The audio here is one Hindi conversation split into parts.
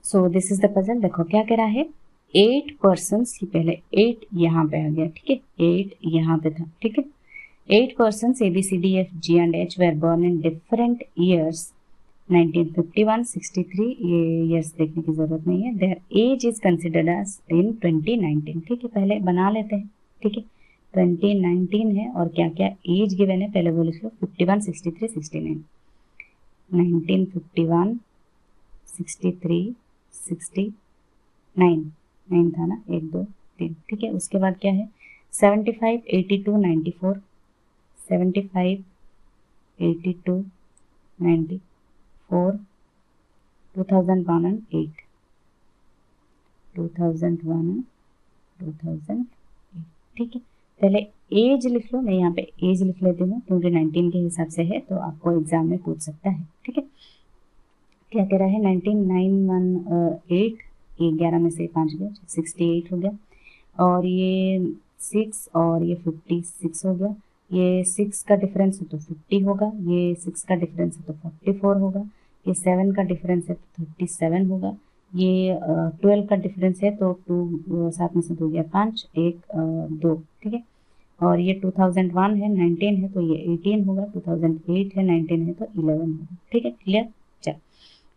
So this is the puzzle. देखो क्या कह रहा है, 8 पर्सन्स की, पहले 8 यहाँ पे आ गया, ठीक है, 8 यहाँ पे था, ठीक है। 8 persons A B C D F G and H were born in different years 1951, 63, ये years देखने की जरूरत नहीं है। Their age is considered as in 2019, ठीक है, पहले बना लेते हैं, ठीक है। 2019 है और क्या क्या एज गिवन है पहले वो लिख लो, 51, 63, 69। 1951, 63, 69, 9 था ना, 1 2 3, ठीक है। उसके बाद क्या है, 75, 82, 94, 75, 82, 94, 2001 and 8, 2001 and 2008, ठीक है। पहले एज लिख लो, मैं यहाँ पे एज लिख लेती हूँ क्योंकि 19 के हिसाब से है तो आपको एग्जाम में पूछ सकता है, ठीक है। क्या कह रहा है, 1998, ये 11 में से 5 गया, 68 हो गया, और ये 6 और ये 56 हो गया। ये 6 का डिफरेंस है तो 50 होगा, ये 6 का डिफरेंस है तो 44 होगा, ये 7 का डिफरेंस है तो 37 होगा, ये 12 का डिफरेंस है तो 2 7 में से 2 गया 5, 1 2, ठीक है। और ये 2001 है, 19 है तो ये 18 होगा, 2008 है, 19 है तो 11 होगा, ठीक है, क्लियर। चल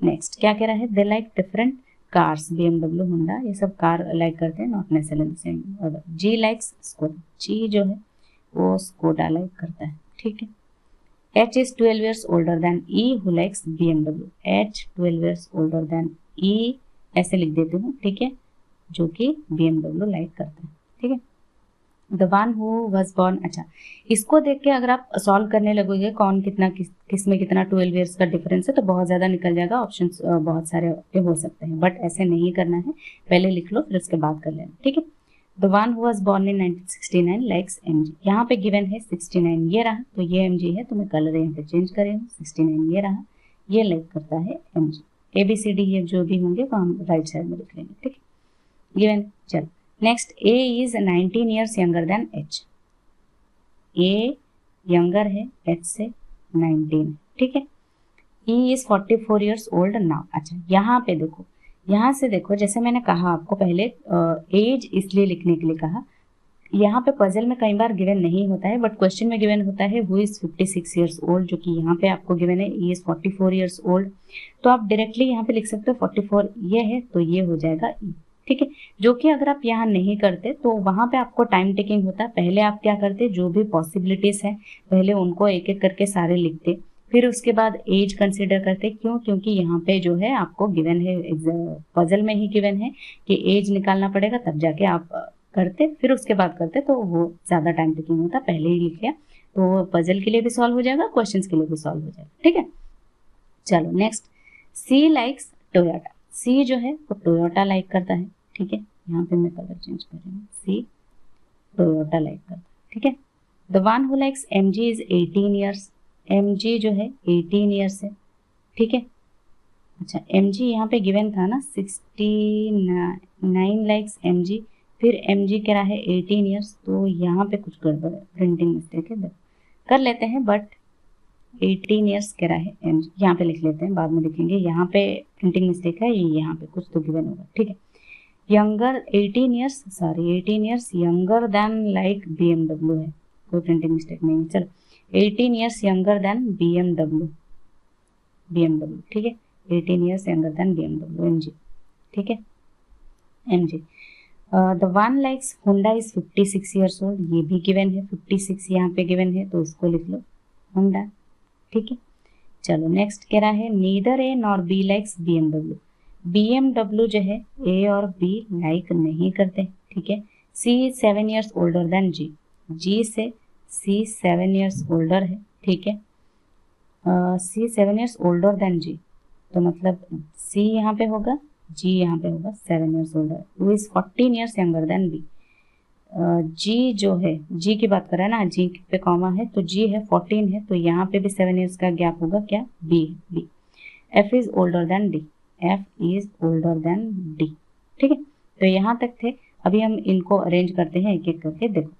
नेक्स्ट क्या कह रहा है, they like different cars, BMW, Honda, ये सब कार लाइक करते हैं, नॉट नेसेसरली सेम ऑर्डर। जी लाइक्स स्कोडा, जी जो है वो स्कोडा लाइक करता है, ठीक है। H is 12 years older than E who likes BMW, H 12 years older than E ऐसे लिख देती हूँ, ठीक है, जो कि BMW लाइक करता है, ठीक है। The one who was born, अच्छा इसको देख के अगर आप सॉल्व करने लगोगे कौन कितना किस में कितना 12 ईयर्स का डिफरेंस है तो बहुत ज़्यादा निकल जाएगा, ऑप्शंस बहुत सारे हो सकते हैं, बट ऐसे नहीं करना है, पहले लिख लो फिर उसके बाद कर लेना, ठीक है। The one who was born in 1969 likes MG, यहाँ पे गिवन है 69 ये रहा तो ये MG है तो मैं कलर यहाँ पे चेंज कर रही हूँ, 69 ये रहा, ये लाइक करता है MG। ABCD जो भी होंगे वो हम राइट साइड में लिख लेंगे, ठीक है, गिवन। चलो next, A is 19 years younger than H, A younger है H से 19, ठीक है। E is 44 years old now, अच्छा यहाँ पे देखो, यहाँ से देखो, जैसे मैंने कहा आपको पहले एज इसलिए लिखने के लिए कहा, यहाँ पे पजल में कई बार गिवन नहीं होता है बट क्वेश्चन में गिवन होता है हु इज 56 years old, जो कि यहाँ पे आपको गिवन है E is 44 years old, तो आप डायरेक्टली यहाँ पे लिख सकते हो 44 ये है तो ये हो जाएगा E, ठीक है। जो कि अगर आप यहाँ नहीं करते तो वहां पे आपको टाइम टेकिंग होता, पहले आप क्या करते, जो भी पॉसिबिलिटीज है पहले उनको एक एक करके सारे लिखते, फिर उसके बाद एज कंसिडर करते, क्यों, क्योंकि यहाँ पे जो है आपको गिवन है, पजल में ही गिवन है कि एज निकालना पड़ेगा, तब जाके आप करते, फिर उसके बाद करते तो वो ज्यादा टाइम टेकिंग होता, पहले ही लिख लिया तो पजल के लिए भी सॉल्व हो जाएगा, क्वेश्चन के लिए भी सॉल्व हो जाएगा, ठीक है। चलो नेक्स्ट, सी लाइक्स टोयोटा, सी जो है वो टोयोटा लाइक करता है, ठीक है, यहाँ पे मैं कलर चेंज कर रही हूँ, सी टोयोटा लाइक करता है, ठीक है। The one who likes MG is 18 years, MG जो है 18 ईयर्स है, ठीक है। अच्छा MG यहाँ पे गिवन था ना 69 लाइक्स MG, फिर MG कह रहा है 18 ईयर्स, तो यहाँ पे कुछ गड़बड़ है, प्रिंटिंग मिस्टेक है, कर लेते हैं, बट 18 ईयर्स कह रहा है MG, यहाँ पे लिख लेते हैं, बाद में लिखेंगे, यहाँ पे प्रिंटिंग मिस्टेक है, यहाँ पे कुछ तो गिवन होगा, ठीक है। Younger 18 years, sorry 18 years younger than like BMW है, कोई प्रिंटिंग मिस्टेक नहीं है, चलो 18 ईयर्स यंगर देन BMW, ठीक है, 18 years younger than BMW MG, ठीक है, MG। The one likes Honda is 56 years old, ये भी गिवन है, 56 यहाँ पे गिवन है तो इसको लिख लो होंडा, ठीक है। चलो नेक्स्ट कह रहा है neither A nor B likes BMW, BMW जो है A और B लाइक नहीं करते, ठीक है। C 7 years older than G, G से C 7 ईयर्स ओल्डर है, ठीक है, C 7 years older than G, तो मतलब C यहाँ पे होगा, G यहाँ पे होगा, 7 years older, who is 14 years younger than B, G जो है, G की बात कर रहा है ना, G पे कॉमा है तो G है 14 है, तो यहाँ पे भी 7 ईयर्स का गैप होगा, क्या B, F is older than D, F is older than D, ठीक है। तो यहाँ तक थे, अभी हम इनको अरेंज करते हैं एक एक करके, देखो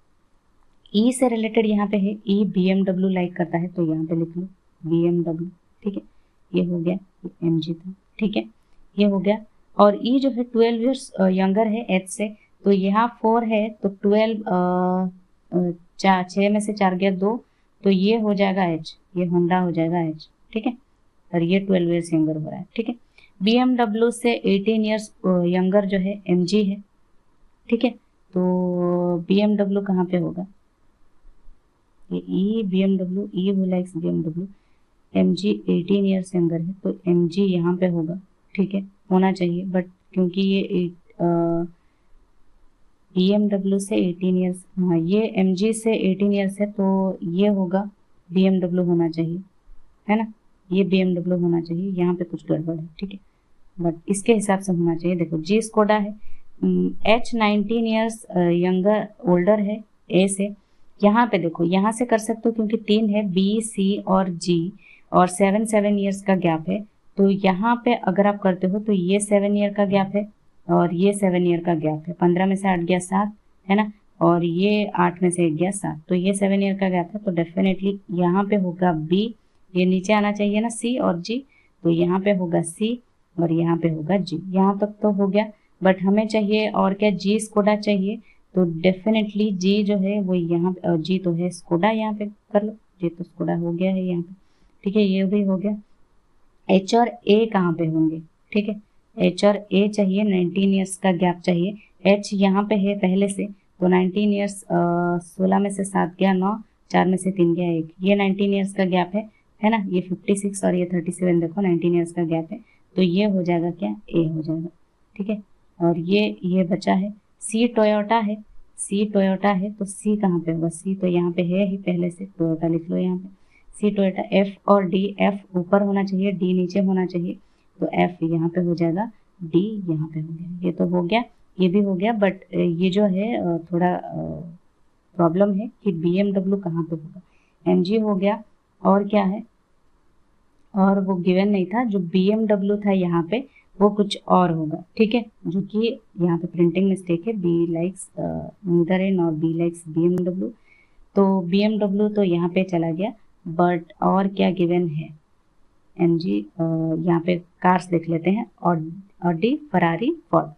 E से रिलेटेड यहाँ पे है, E BMW लाइक करता है तो यहाँ पे लिख लो BMW, ठीक है, ये हो गया MG था, ठीक है, ये हो गया और ई जो है 12 ईयर्स यंगर है एच से, तो यहाँ 4 है तो 12 6 में से 4 गया 2, तो ये हो जाएगा एच, ये होंडा हो जाएगा एच, ठीक है, और ये 12 ईयर्स यंगर हो रहा है, ठीक है। BMW से 18 ईयर्स यंगर जो है MG है, ठीक है, तो BMW कहाँ पे होगा, ये ई BMW, ई हो likes BMW, MG 18 years younger है तो MG यहाँ पे होगा, ठीक है, होना चाहिए, बट क्योंकि ये BMW से 18 ईयर्स, हाँ ये MG से 18 ईयर्स है तो ये होगा BMW होना चाहिए, है ना, ये BMW होना चाहिए, यहाँ पे कुछ गड़बड़ है, ठीक है, बट इसके हिसाब से होना चाहिए। देखो जी स्कोडा है, H 19 ईयर्स यंगर ओल्डर है ए से, यहाँ पे देखो यहाँ से कर सकते हो क्योंकि 3 है B C और G और 7 ईयर्स का गैप है, तो यहाँ पे अगर आप करते हो तो ये 7 ईयर का गैप है और ये 7 ईयर का गैप है, 15 में से 8 गया 7, है ना, और ये 8 में से 1 गया 7, तो ये 7 ईयर का गैप है, तो डेफिनेटली यहाँ पे होगा B, ये नीचे आना चाहिए ना C और G, तो यहाँ पे होगा C और यहाँ पे होगा G, यहाँ तक तो हो गया, बट हमें चाहिए और क्या, जी स्कोडा चाहिए, तो डेफिनेटली जी जो है वो यहाँ पे, जी तो है स्कोडा, यहाँ पे कर लो, जी तो स्कोडा हो गया है यहाँ पे, ठीक है, ये भी हो गया। एच और ए कहाँ पे होंगे, ठीक है, एच और ए चाहिए, 19 ईयर्स का गैप चाहिए, एच यहाँ पे है पहले से, तो 19 ईयर्स 16 में से 7 गया 9, 4 में से 3 गया 1, ये 19 ईयर्स का गैप है ना, ये 56 और ये 37, देखो 19 ईयर्स का गैप है, तो ये हो जाएगा क्या, ए हो जाएगा, ठीक है, और ये बचा है सी टोयोटा है, सी टोयोटा है तो सी कहाँ पे होगा, सी तो यहाँ पे है ही पहले से, टोयोटा लिख लो यहाँ पे, सी टोयोटा, एफ और डी, एफ ऊपर होना चाहिए, डी नीचे होना चाहिए, तो एफ यहाँ पे हो जाएगा, डी यहाँ पे हो गया, ये तो हो गया, ये भी हो गया, बट ये जो है थोड़ा प्रॉब्लम है कि BMW कहाँ पे होगा, MG हो गया, और क्या है, और वो गिवन नहीं था, जो BMW था यहाँ पे वो कुछ और होगा, ठीक है, जो कि यहाँ पे प्रिंटिंग मिस्टेक है, बी लाइक्स नीदर एन और बी लाइक्स BMW, तो BMW तो यहाँ पे चला गया, बट और क्या गिवन है, MG यहाँ पे कार्स देख लेते हैं, ऑडी फरारी फोर्ड,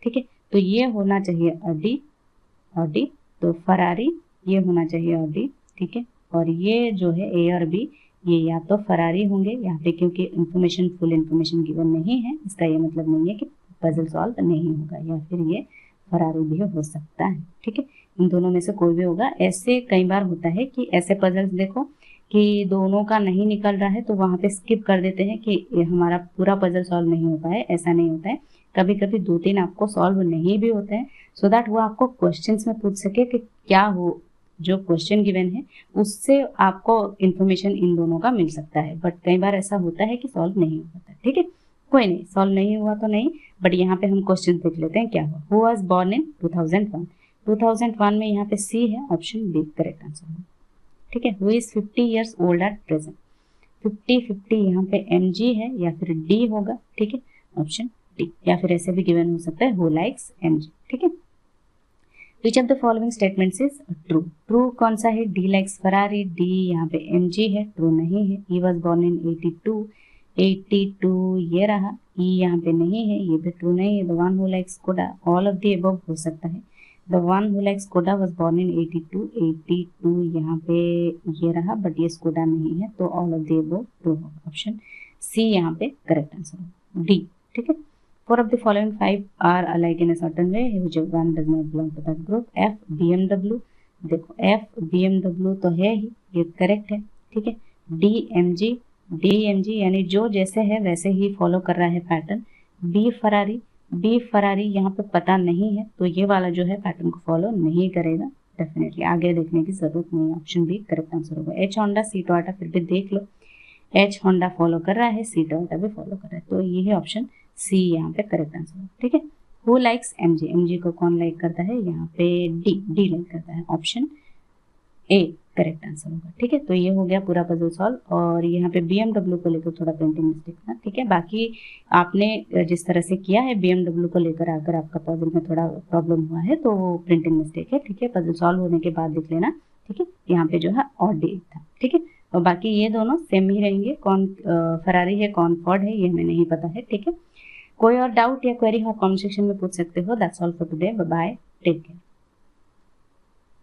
ठीक है, तो ये होना चाहिए ऑडी, तो फरारी ये होना चाहिए ऑडी, ठीक है, और ये जो है ए और बी ये या तो फरारी होंगे यहाँ पे, क्योंकि इंफॉर्मेशन फुल इंफॉर्मेशन गिवन नहीं है, इसका ये मतलब नहीं है कि पजल सॉल्व नहीं होगा, या फिर ये फरारी भी हो सकता है, ठीक है, इन दोनों में से कोई भी होगा। ऐसे कई बार होता है कि ऐसे पजल्स देखो कि दोनों का नहीं निकल रहा है तो वहाँ पे स्किप कर देते हैं कि हमारा पूरा पजल सॉल्व नहीं होता है, ऐसा नहीं होता है, कभी कभी 2-3 आपको सॉल्व नहीं भी होते हैं, सो दैट वो आपको क्वेश्चंस में पूछ सके कि क्या हो, जो क्वेश्चन गिवन है उससे आपको इन्फॉर्मेशन इन दोनों का मिल सकता है, बट कई बार ऐसा होता है कि सॉल्व नहीं हो पाता, ठीक है, कोई नहीं, सॉल्व नहीं हुआ तो नहीं, बट यहाँ पे हम क्वेश्चन देख लेते हैं क्या हुआ। हु वाज बोर्न इन 2001 में यहाँ पे सी है, ऑप्शन बी करेक्ट आंसर है, ठीक है। Who is 50 years old at present, 50 यहाँ पे MG है या फिर डी होगा, ठीक है, ऑप्शन डी, या फिर ऐसे भी गिवन हो सकता है हु लाइक्स MG, ठीक है। Which of the following statements is true? True कौन सा है, D likes Ferrari, D यहाँ पे MG है, true नहीं है, he was born in 82 ये रहा, E यहाँ पे नहीं है, ये भी true नहीं है, the one who likes Skoda, all of the above हो सकता है, the one who likes Skoda was born in 82 यहाँ पे ये रहा, बट ये Skoda नहीं है, तो all of the above true होगा, ऑप्शन C यहाँ पे करेक्ट आंसर होगा, D, ठीक है। 4 of the following 5 are alike in a certain way, which one does not belong to that group? F BMW, देखो F BMW तो है ही, ये करेक्ट है, ठीक है। D MG यानी जो जैसे है वैसे ही फॉलो कर रहा है पैटर्न। B फरारी यहाँ पे पता नहीं है, तो ये वाला जो है पैटर्न को फॉलो नहीं करेगा, डेफिनेटली आगे देखने की जरूरत नहीं है, ऑप्शन बी करेक्ट आंसर होगा। H होंडा C टोयोटा, फिर भी देख लो, H होंडा फॉलो कर रहा है, C टोयोटा भी फॉलो कर रहा है, तो ये है ऑप्शन सी यहाँ पे करेक्ट आंसर है, ठीक है। हु लाइक्स MG को कौन लाइक करता है, यहाँ पे डी लाइक करता है, ऑप्शन ए करेक्ट आंसर होगा, ठीक है। तो ये हो गया पूरा पजल सॉल्व, और यहाँ पे BMW को लेकर थोड़ा प्रिंटिंग मिस्टेक था, ठीक है। बाकी आपने जिस तरह से किया है BMW को लेकर, अगर आपका पजल में थोड़ा प्रॉब्लम हुआ है तो वो प्रिंटिंग मिस्टेक है, ठीक है। पजल सॉल्व होने के बाद देख लेना, ठीक है। यहाँ पे जो है और डी था, ठीक है, और बाकी ये दोनों सेम ही रहेंगे, कौन फरारी है कौन फोर्ड है ये हमें नहीं पता है, ठीक है। कोई और डाउट या क्वेरी आप कमेंट सेक्शन में पूछ सकते हो। That's all for today, bye bye, take care.